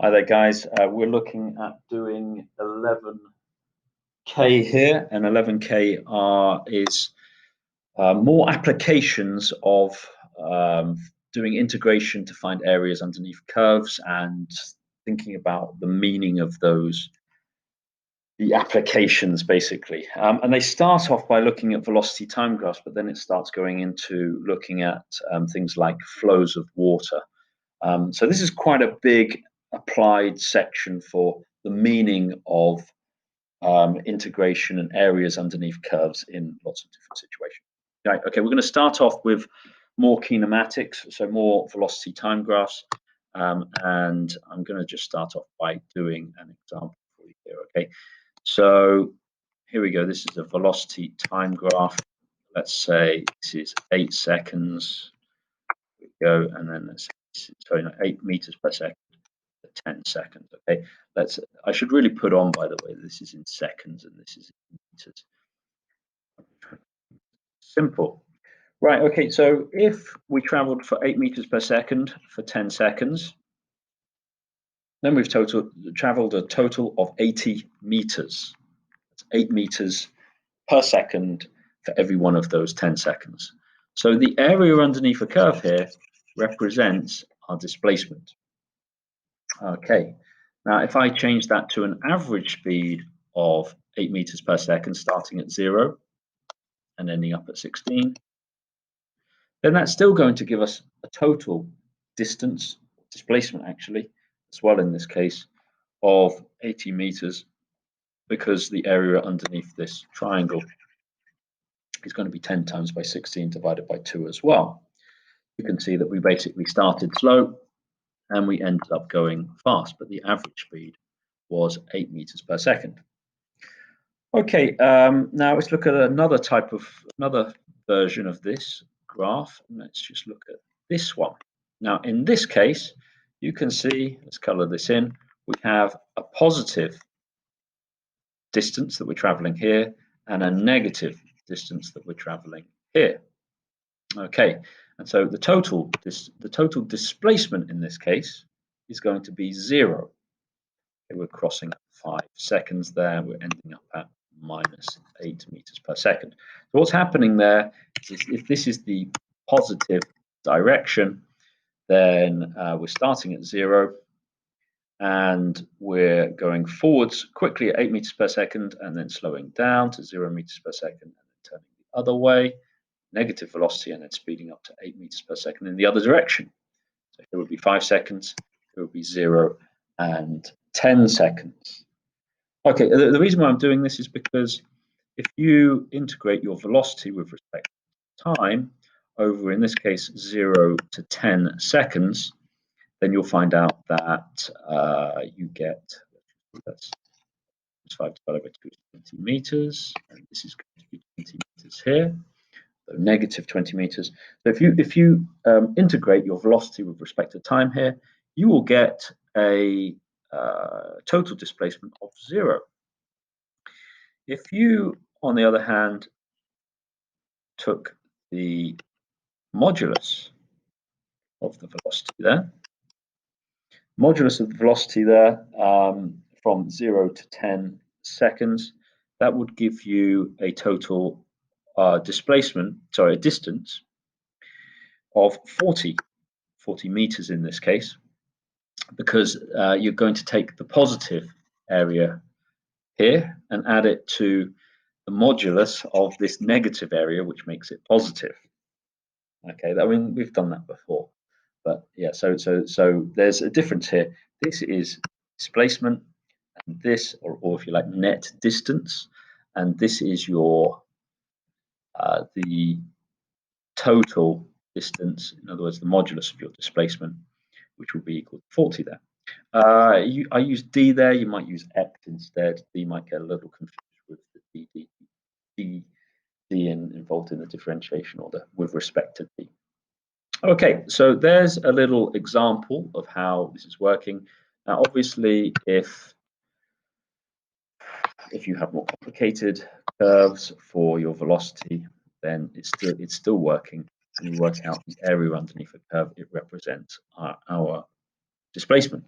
Hi there, guys. We're looking at doing 11K here, and 11K is more applications of doing integration to find areas underneath curves and thinking about the meaning of those, the applications basically. And they start off by looking at velocity time graphs, but then it starts going into looking at things like flows of water. So this is quite a big applied section for the meaning of integration and areas underneath curves in lots of different situations. Right, okay, we're going to start off with more kinematics, so more velocity time graphs, and I'm going to just start off by doing an example for you here. Okay, so here we go. This is a velocity time graph. Let's say this is 8 seconds. Here we go, and then let's sorry, no, 8 meters per second. 10 seconds. Okay, I should really put on, by the way, this is in seconds and this is in meters. Simple. Right, okay, so if we traveled for 8 meters per second for 10 seconds, then we've traveled a total of 80 meters. That's 8 meters per second for every one of those 10 seconds. So the area underneath a curve here represents our displacement. Okay, now if I change that to an average speed of 8 meters per second, starting at 0 and ending up at 16, then that's still going to give us a total distance, displacement actually, as well in this case, of 80 meters, because the area underneath this triangle is going to be 10 times by 16 divided by 2 as well. You can see that we basically started slow and we ended up going fast, but the average speed was 8 meters per second. Okay, now let's look at another version of this graph. Let's just look at this one. Now, in this case, you can see, let's color this in, we have a positive distance that we're traveling here and a negative distance that we're traveling here. Okay, and so the total displacement in this case is going to be 0. Okay, we're crossing 5 seconds there, we're ending up at minus 8 meters per second. So what's happening there is, if this is the positive direction, then we're starting at 0 and we're going forwards quickly at 8 meters per second and then slowing down to 0 meters per second and then turning the other way, negative velocity, and then speeding up to 8 meters per second in the other direction. So it would be 5 seconds, it would be 0 and 10 seconds. Okay, the reason why I'm doing this is because if you integrate your velocity with respect to time over, in this case, 0 to 10 seconds, then you'll find out that you get, that's 5 divided by 2 is 20 meters, and this is going to be 20 meters here, so negative 20 meters. So if you integrate your velocity with respect to time here, you will get a total displacement of 0. If you, on the other hand, took the modulus of the velocity there, from 0 to 10 seconds, that would give you a total a distance of 40 meters in this case, because you're going to take the positive area here and add it to the modulus of this negative area, which makes it positive. Okay, I mean, we've done that before, but yeah, so there's a difference here. This is displacement, and this, or if you like, net distance, and this is your the total distance, in other words, the modulus of your displacement, which will be equal to 40 there. I use D there, you might use X instead. D might get a little confused with the D involved in the differentiation order with respect to D. Okay, so there's a little example of how this is working. Now, obviously, if you have more complicated curves for your velocity, then it's still working. And you work out the area underneath a curve, it represents our displacement.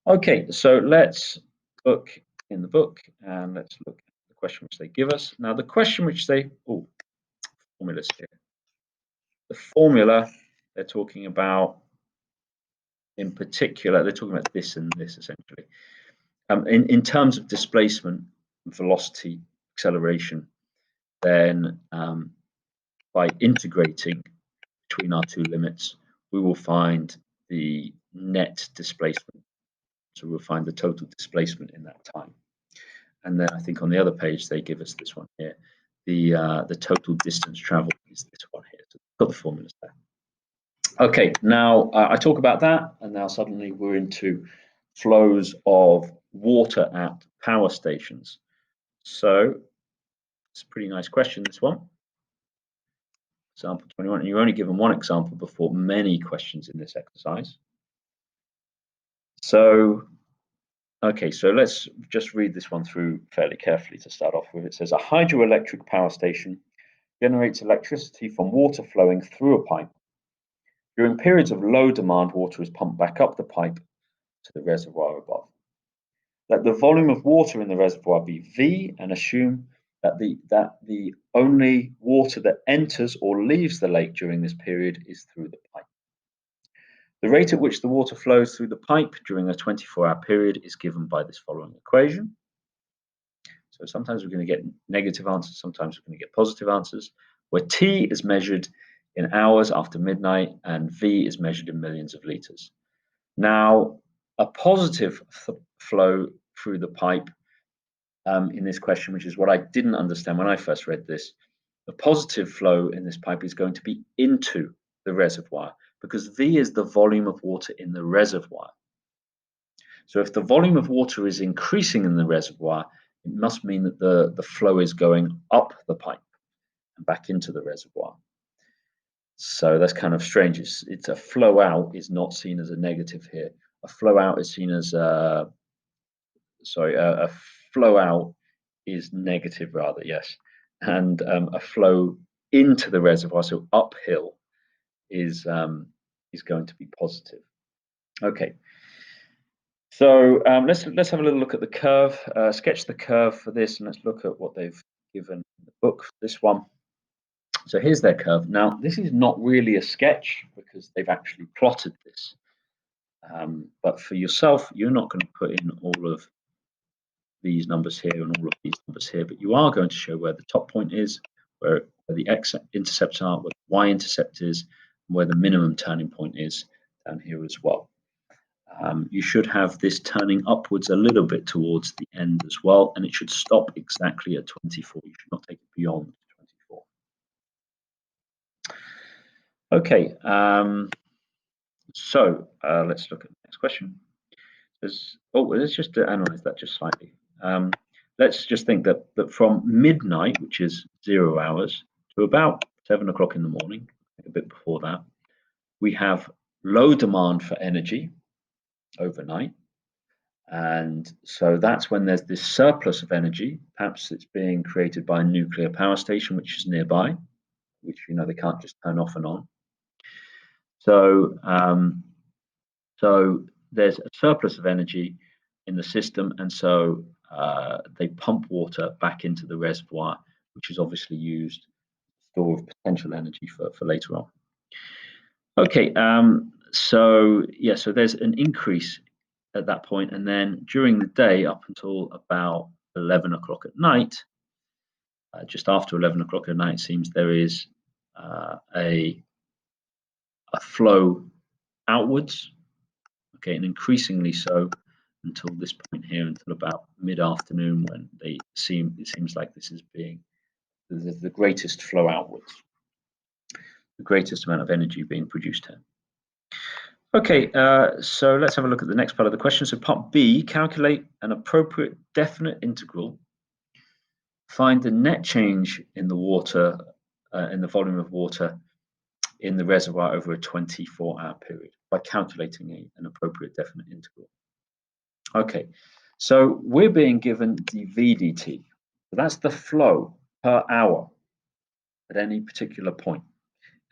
Okay, so let's look in the book and let's look at the question which they give us. Now, the question which they, formulas here. The formula they're talking about in particular, they're talking about this and this essentially. In terms of displacement, velocity, acceleration, then by integrating between our two limits, we will find the net displacement. So we'll find the total displacement in that time. And then I think on the other page, they give us this one here. The total distance traveled is this one here. So we've got the formulas there. Okay, now I talk about that, and now suddenly we're into flows of water at power stations. So it's a pretty nice question, this one. Example 21, and you're only given one example before many questions in this exercise. So, okay, so let's just read this one through fairly carefully to start off with. It says, a hydroelectric power station generates electricity from water flowing through a pipe. During periods of low demand, water is pumped back up the pipe to the reservoir above. Let the volume of water in the reservoir be V, and assume that the only water that enters or leaves the lake during this period is through the pipe. The rate at which the water flows through the pipe during a 24-hour period is given by this following equation. So sometimes we're going to get negative answers, sometimes we're going to get positive answers, where T is measured in hours after midnight and V is measured in millions of liters. Now, a positive flow through the pipe in this question, which is what I didn't understand when I first read this, the positive flow in this pipe is going to be into the reservoir because V is the volume of water in the reservoir. So if the volume of water is increasing in the reservoir, it must mean that the flow is going up the pipe and back into the reservoir. So that's kind of strange. It's a flow out is not seen as a negative here. A flow out is seen as a flow out is negative rather, yes. And a flow into the reservoir, so uphill, is going to be positive. Okay. So let's have a little look at the curve. Sketch the curve for this, and let's look at what they've given in the book for this one. So here's their curve. Now, this is not really a sketch because they've actually plotted this. But for yourself, you're not going to put in all of these numbers here and all of these numbers here, but you are going to show where the top point is, where the x-intercepts are, where the y-intercept is, and where the minimum turning point is down here as well. You should have this turning upwards a little bit towards the end as well, and it should stop exactly at 24. You should not take it beyond 24. Okay, so let's look at the next question. Let's just analyze that just slightly. Let's just think that from midnight, which is 0 hours, to about 7 o'clock in the morning, a bit before that, we have low demand for energy overnight. And so that's when there's this surplus of energy. Perhaps it's being created by a nuclear power station, which is nearby, which, they can't just turn off and on. So, so there's a surplus of energy in the system, and so they pump water back into the reservoir, which is obviously used to store potential energy for later on. Okay, so there's an increase at that point, and then during the day up until about 11 o'clock at night, just after 11 o'clock at night, it seems there is a flow outwards, okay, and increasingly so until this point here, until about mid-afternoon, when it seems like this is being the greatest flow outwards, the greatest amount of energy being produced here. Okay, so let's have a look at the next part of the question. So part B, calculate an appropriate definite integral. Find the net change in the water, in the volume of water in the reservoir over a 24-hour period by calculating an appropriate definite integral. Okay, so we're being given dV dt. So that's the flow per hour at any particular point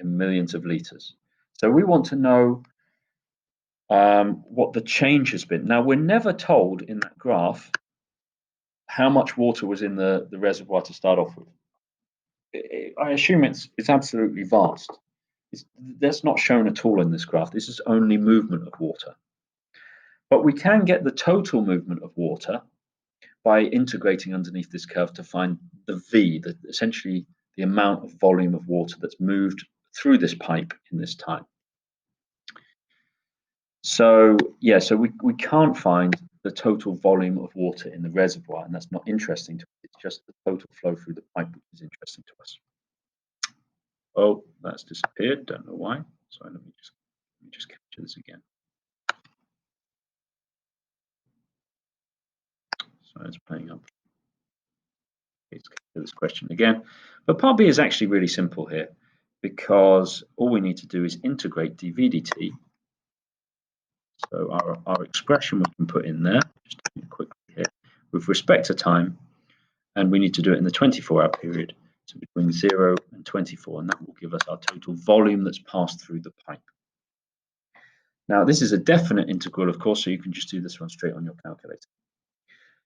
in millions of liters. So we want to know what the change has been. Now, we're never told in that graph how much water was in the reservoir to start off with. I assume it's absolutely vast. That's not shown at all in this graph. This is only movement of water. But we can get the total movement of water by integrating underneath this curve to find the V, essentially the amount of volume of water that's moved through this pipe in this time. So yeah, so we can't find the total volume of water in the reservoir, and that's not interesting to us. It's just the total flow through the pipe which is interesting to us. Oh, that's disappeared. Don't know why. So let me just capture this again. So it's playing up. Let's capture this question again. But part B is actually really simple here, because all we need to do is integrate dv dt. So our expression we can put in there, just quickly here, with respect to time, and we need to do it in the 24-hour period, so between 0 and 24, and that will give us our total volume that's passed through the pipe. Now, this is a definite integral, of course, so you can just do this one straight on your calculator.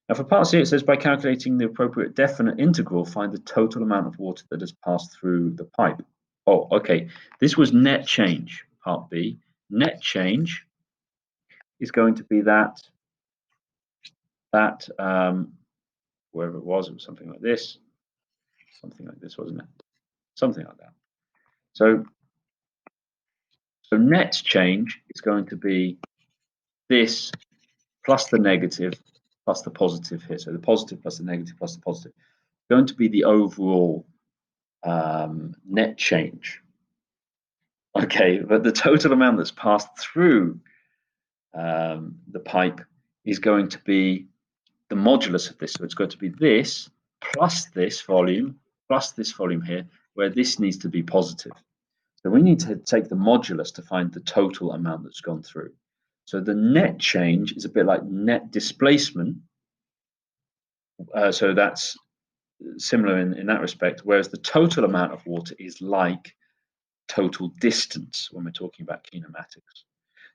Now, for part C, it says by calculating the appropriate definite integral, find the total amount of water that has passed through the pipe. Oh, okay. This was net change, part B. Net change is going to be that wherever it was something like this, wasn't it? Something like that. So net change is going to be this plus the negative plus the positive here. So the positive plus the negative plus the positive. Going to be the overall net change. Okay, but the total amount that's passed through the pipe is going to be the modulus of this. So it's going to be this plus this volume here, where this needs to be positive. So we need to take the modulus to find the total amount that's gone through. So the net change is a bit like net displacement. So that's similar in that respect, whereas the total amount of water is like total distance when we're talking about kinematics.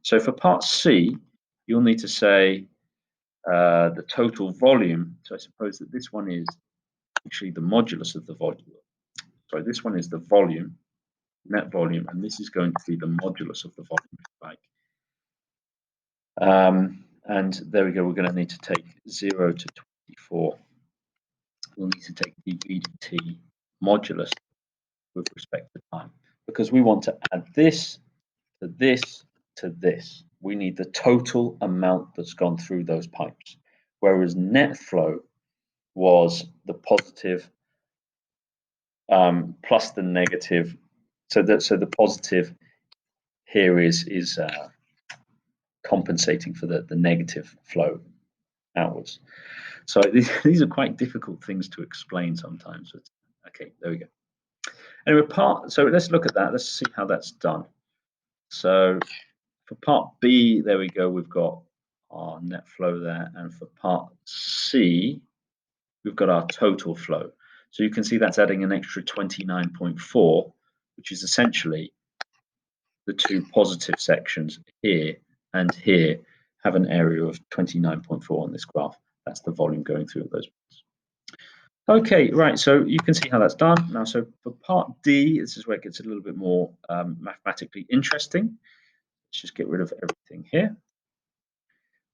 So for part C, you'll need to say the total volume. So I suppose that this one is actually the modulus of the volume. Sorry, this one is the volume, net volume, and this is going to be the modulus of the volume, if you like. And there we go. We're going to need to take 0 to 24. We'll need to take dv dt modulus with respect to time, because we want to add this to this to this. We need the total amount that's gone through those pipes, whereas net flow was the positive plus the negative. So the positive here is compensating for the negative flow outwards. So these are quite difficult things to explain sometimes. Okay, there we go. Anyway, so let's look at that. Let's see how that's done. So for part B, there we go. We've got our net flow there. And for part C, we've got our total flow. So you can see that's adding an extra 29.4, which is essentially the two positive sections here and here have an area of 29.4 on this graph. That's the volume going through those points. Okay, right, so you can see how that's done. Now, so for part D, this is where it gets a little bit more mathematically interesting. Let's just get rid of everything here.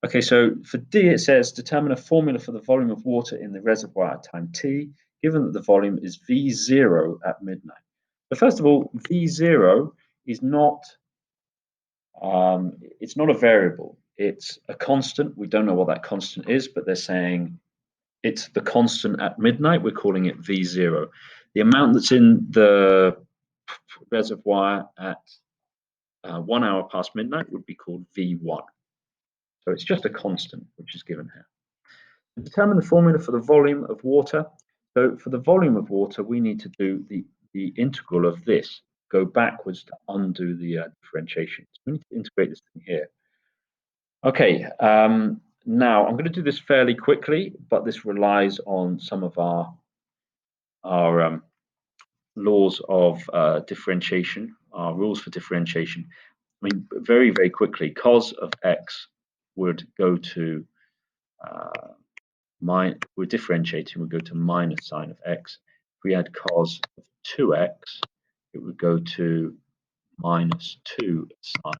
Okay, so for D, it says determine a formula for the volume of water in the reservoir at time t, given that the volume is V0 at midnight. So first of all, V0 is not, it's not a variable. It's a constant. We don't know what that constant is, but they're saying it's the constant at midnight. We're calling it V0. The amount that's in the reservoir at 1 hour past midnight would be called V1. So it's just a constant, which is given here. To determine the formula for the volume of water. So for the volume of water, we need to do the integral of this, go backwards to undo the differentiation. So we need to integrate this thing here. Okay, now I'm going to do this fairly quickly, but this relies on some of our laws of differentiation, our rules for differentiation. mean, very, very quickly, cos of x would go to we're differentiating, we go to minus sine of x. If we had cos of 2x, it would go to minus 2 sine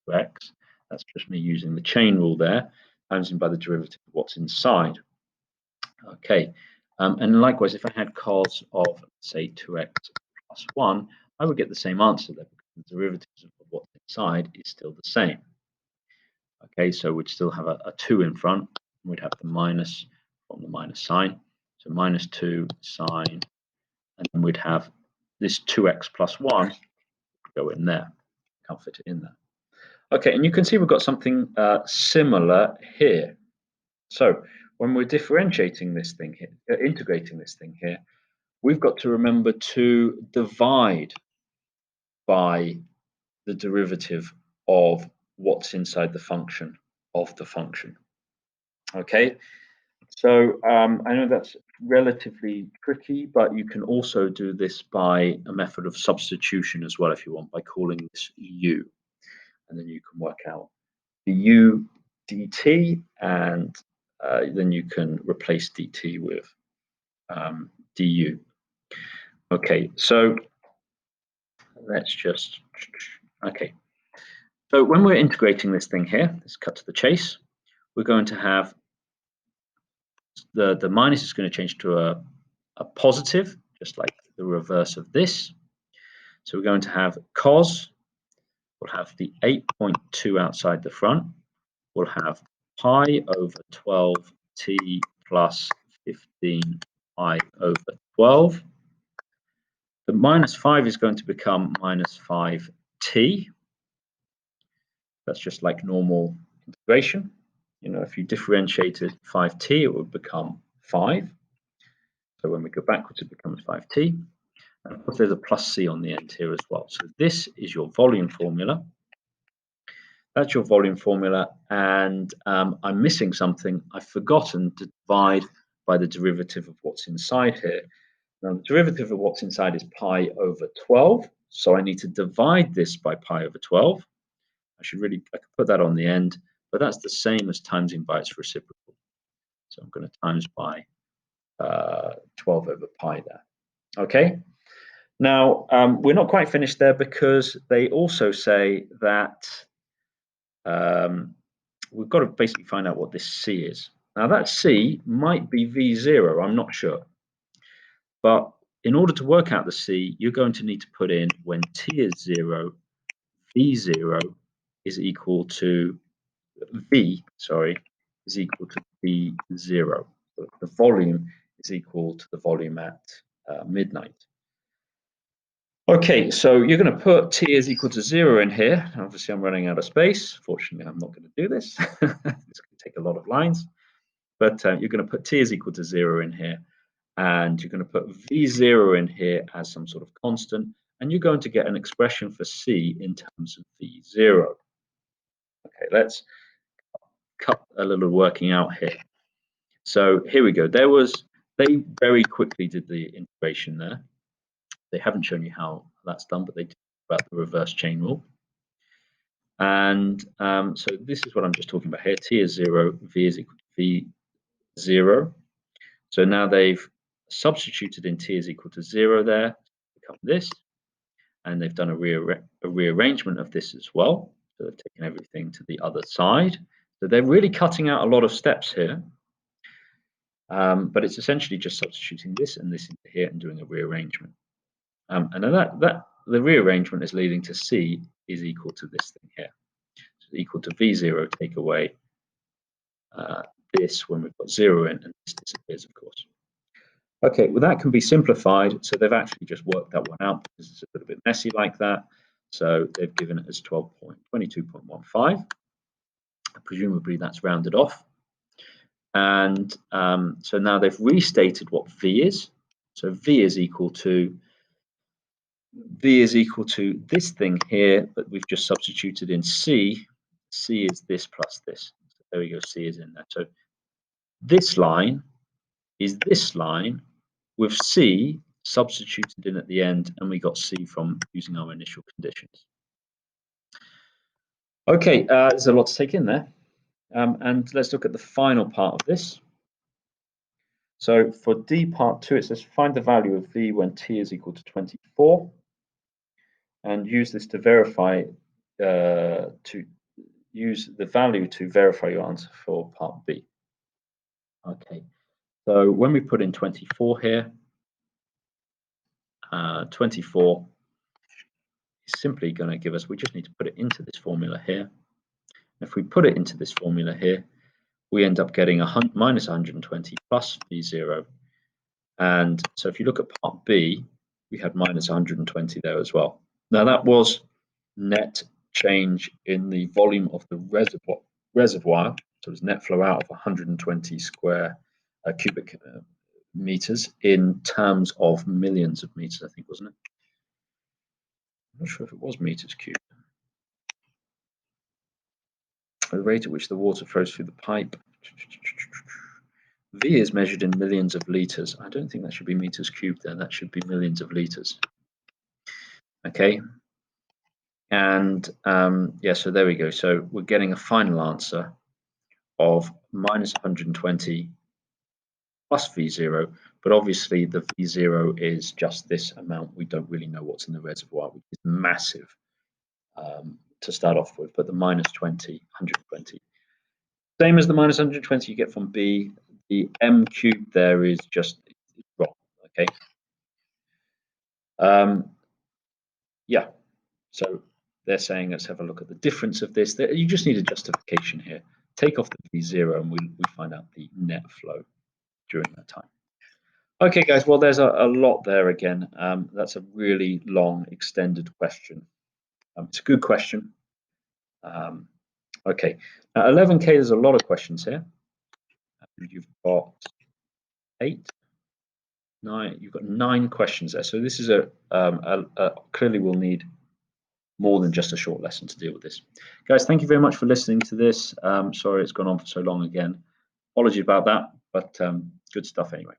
2x. That's just me using the chain rule there, times by the derivative of what's inside. Okay, and likewise, if I had cos of, say, 2x plus 1, I would get the same answer there because the derivatives of what's inside is still the same. Okay, so we'd still have a 2 in front, and we'd have the minus from the minus sign. So minus 2 sine, and then we'd have this 2x plus 1 go in there. Can't fit it in there. Okay, and you can see we've got something similar here. So when we're differentiating this thing here, integrating this thing here, we've got to remember to divide by the derivative of what's inside the function of the function. Okay, so I know that's relatively tricky, but you can also do this by a method of substitution as well if you want, by calling this u, and then you can work out the u dt, and then you can replace dt with du. Okay, so let's just, okay. So when we're integrating this thing here, let's cut to the chase. We're going to have the minus is going to change to a positive, just like the reverse of this. So we're going to have cos, we'll have the 8.2 outside the front, we'll have pi over 12t plus 15 pi over 12. The minus 5 is going to become minus 5t. That's just like normal integration. You know, if you differentiated 5t, it would become 5. So when we go backwards, it becomes 5t. And of course, there's a plus c on the end here as well. So this is your volume formula. That's your volume formula. And I'm missing something. I've forgotten to divide by the derivative of what's inside here. Now, the derivative of what's inside is pi over 12. So I need to divide this by pi over 12. I could put that on the end, but that's the same as timesing by its reciprocal. So I'm going to times by 12 over pi there. Okay. Now, we're not quite finished there because they also say that we've got to basically find out what this C is. Now, that C might be V0, I'm not sure. But in order to work out the C, you're going to need to put in when T is 0, V0 is equal to V, sorry, is equal to V0. So the volume is equal to the volume at midnight. Okay, so you're going to put t is equal to 0 in here. Obviously, I'm running out of space. Fortunately, I'm not going to do this. It's going to take a lot of lines. But you're going to put t is equal to 0 in here. And you're going to put v0 in here as some sort of constant. And you're going to get an expression for c in terms of v0. Okay, let's cut a little working out here. So here we go. They very quickly did the integration there. They haven't shown you how that's done, but they did about the reverse chain rule. And so this is what I'm just talking about here. T is 0, V is equal to V0. So now they've substituted in T is equal to 0 there, become this. And they've done a rearrangement of this as well. So they've taken everything to the other side. So they're really cutting out a lot of steps here. But it's essentially just substituting this and this into here and doing a rearrangement. And then the rearrangement is leading to C is equal to this thing here. So equal to V0, take away this when we've got 0 in, and this disappears, of course. Okay, well, that can be simplified. So they've actually just worked that one out because it's a little bit messy like that. So they've given it as 22.15. Presumably that's rounded off. And so now they've restated what V is. So V is equal to this thing here, but we've just substituted in C. C is this plus this. So there we go, C is in there. So this line is this line with C substituted in at the end, and we got C from using our initial conditions. Okay, there's a lot to take in there. And let's look at the final part of this. So for D part 2, it says find the value of V when t is equal to 24, and use this to verify, to use the value to verify your answer for part B. Okay, so when we put in 24 here, 24 is simply going to give us, we just need to put it into this formula here. If we put it into this formula here, we end up getting minus 120 plus V0. And so if you look at part B, we had minus 120 there as well. Now that was net change in the volume of the reservoir. So it was net flow out of 120 square cubic meters in terms of millions of meters, I think, wasn't it? I'm not sure if it was meters cubed. The rate at which the water flows through the pipe. V is measured in millions of liters. I don't think that should be meters cubed there. That should be millions of liters. Okay. And yeah, so there we go. So we're getting a final answer of minus 120 plus V0, but obviously the V0 is just this amount. We don't really know what's in the reservoir, which is massive to start off with, but the minus 20, 120. Same as the minus 120 you get from B, the M cubed there is just wrong, okay? Yeah, so they're saying let's have a look at the difference of this. You just need a justification here. Take off the V0 and we find out the net flow during that time. Okay, guys, well, there's a lot there again. That's a really long, extended question. It's a good question. Okay, now 11K, there's a lot of questions here. You've got 8, 9, you've got 9 questions there. So this is clearly we'll need more than just a short lesson to deal with this. Guys, thank you very much for listening to this. Sorry it's gone on for so long again. Apology about that, but good stuff anyway.